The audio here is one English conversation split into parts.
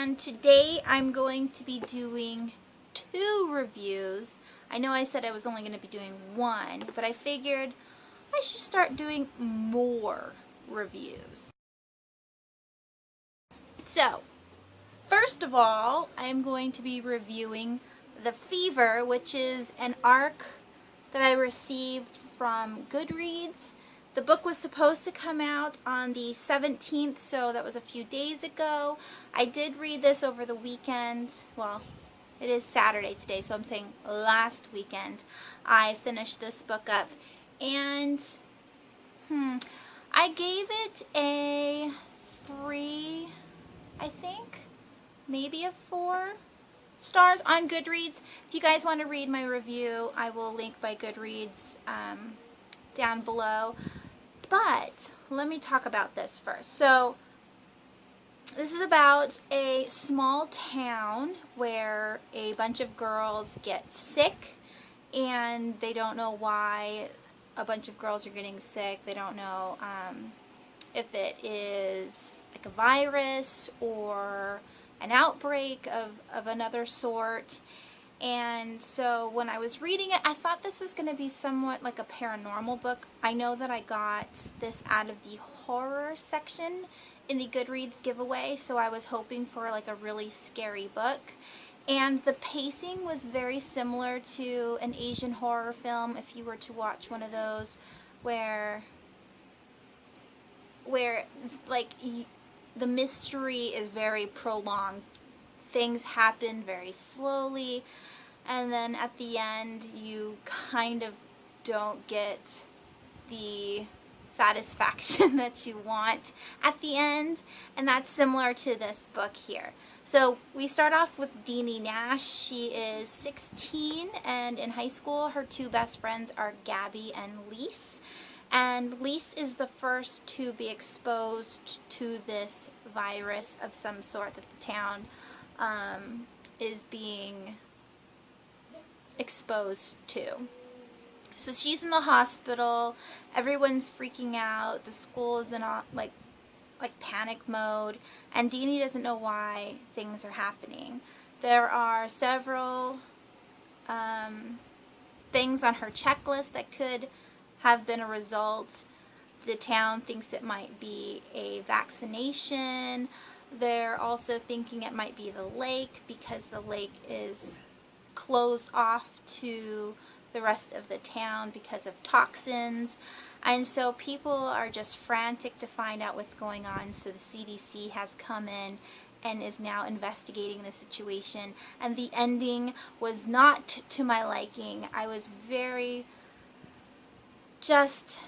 and today I'm going to be doing 2 reviews. I know I said I was only going to be doing 1, but I figured I should start doing more reviews. So, first of all, I'm going to be reviewing The Fever, which is an ARC that I received from GOODREADS. The book was supposed to come out on the 17th, so that was a few days ago. I did read this over the weekend. Well, it is Saturday today, so I'm saying last weekend I finished this book up. And I gave it a 3, I think, maybe a 4 stars on GOODREADS. If you guys want to read my review, I will link my GOODREADS down below. But let me talk about this first. So this is about a small town where a bunch of girls get sick and they don't know why a bunch of girls are getting sick. They don't know if it is like a virus or an outbreak of another sort. And so when I was reading it, I thought this was going to be somewhat like a paranormal book. I know that I got this out of the horror section in the GOODREADS giveaway, so I was hoping for like a really scary book. And the pacing was very similar to an Asian horror film, if you were to watch one of those where like the mystery is very prolonged. Things happen very slowly, and then at the end you kind of don't get the satisfaction that you want at the end, and that's similar to this book here. So we start off with Deanie Nash. She is 16 and in high school. Her 2 best friends are Gabby and Lise. And Lise is the first to be exposed to this virus of some sort that the town is being exposed to. So she's in the hospital. Everyone's freaking out. The school is in like panic mode, and Deanie doesn't know why things are happening. There are several things on her checklist that could have been a result. The town thinks it might be a vaccination. They're also thinking it might be the lake because the lake is closed off to the rest of the town because of toxins. And so people are just frantic to find out what's going on. So the CDC has come in and is now investigating the situation. And the ending was not to my liking. I was very just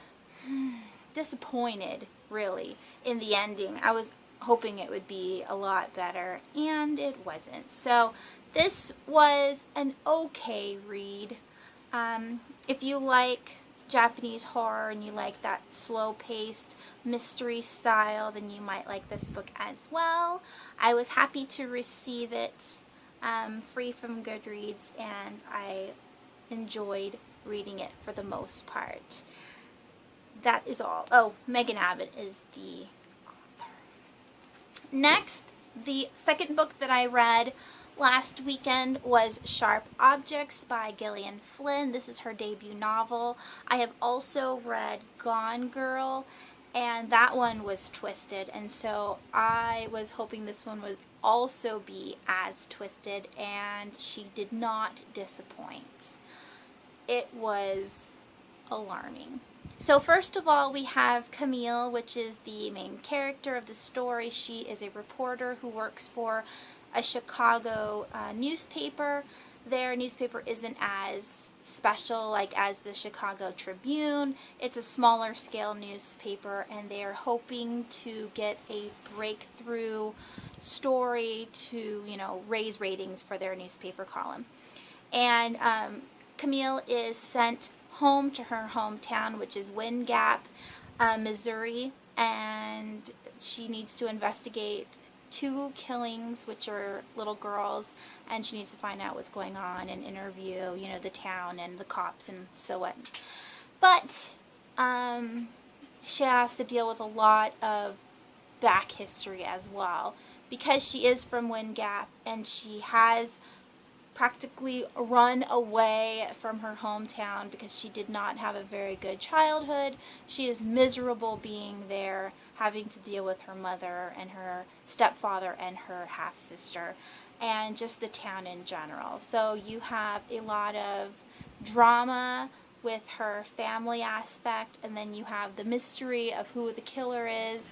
disappointed, really, in the ending. I was hoping it would be a lot better, and it wasn't. So this was an okay read. If you like Japanese horror and you like that slow-paced mystery style, then you might like this book as well. I was happy to receive it free from GOODREADS, and I enjoyed reading it for the most part. That is all. Oh, Megan Abbott is the author. Next, the second book that I read last weekend was Sharp Objects by Gillian Flynn. This is her debut novel. I have also read Gone Girl, and that one was twisted, and so I was hoping this one would also be as twisted, and she did not disappoint. It was alarming. So first of all, we have Camille, which is the main character of the story. She is a reporter who works for a Chicago newspaper. Their newspaper isn't as special like as the Chicago Tribune. It's a smaller scale newspaper, and they are hoping to get a breakthrough story to, you know, raise ratings for their newspaper column. And Camille is sent home to her hometown, which is Wind Gap, Missouri, and she needs to investigate 2 killings, which are little girls, and she needs to find out what's going on and interview, you know, the town and the cops and so on. But she has to deal with a lot of back history as well, because she is from Wind Gap and she has practically run away from her hometown because she did not have a very good childhood. She is miserable being there, having to deal with her mother and her stepfather and her half-sister, and just the town in general. So you have a lot of drama with her family aspect, and then you have the mystery of who the killer is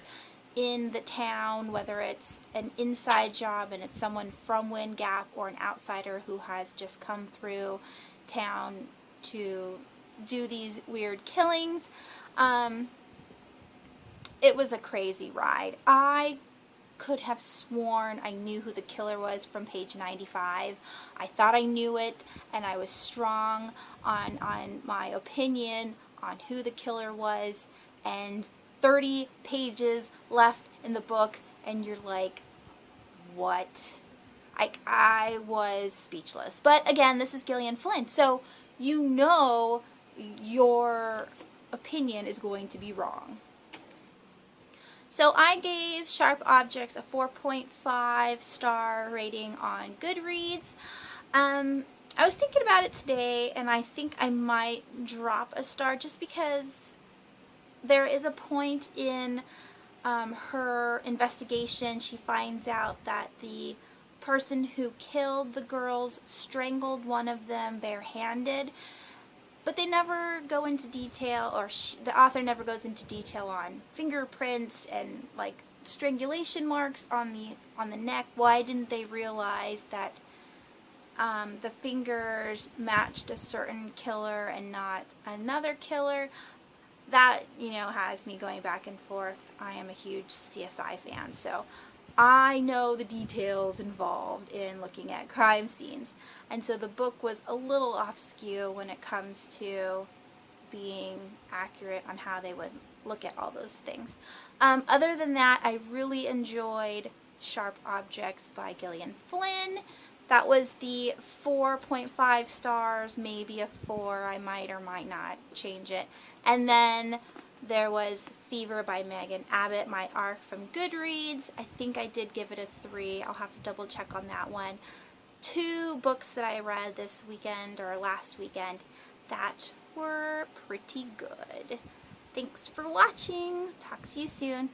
in the town, whether it's an inside job and it's someone from Wind Gap or an outsider who has just come through town to do these weird killings. It was a crazy ride. I could have sworn I knew who the killer was from page 95. I thought I knew it, and I was strong on my opinion on who the killer was, and 30 pages left in the book, and you're like, what? I was speechless. But again, this is Gillian Flynn, so you know your opinion is going to be wrong. So I gave Sharp Objects a 4.5 star rating on GOODREADS. I was thinking about it today, and I think I might drop a star just because there is a point in her investigation. She finds out that the person who killed the girls strangled one of them barehanded, but they never go into detail, or the author never goes into detail on fingerprints and like strangulation marks on the neck. Why didn't they realize that the fingers matched a certain killer and not another killer? That, you know, has me going back and forth. I am a huge CSI fan, so I know the details involved in looking at crime scenes. And so the book was a little off skew when it comes to being accurate on how they would look at all those things. Other than that, I really enjoyed Sharp Objects by Gillian Flynn. That was the 4.5 stars, maybe a 4. I might or might not change it. And then there was Fever by Megan Abbott, my ARC from GOODREADS. I think I did give it a 3. I'll have to double check on that one. 2 books that I read this weekend or last weekend that were pretty good. Thanks for watching. Talk to you soon.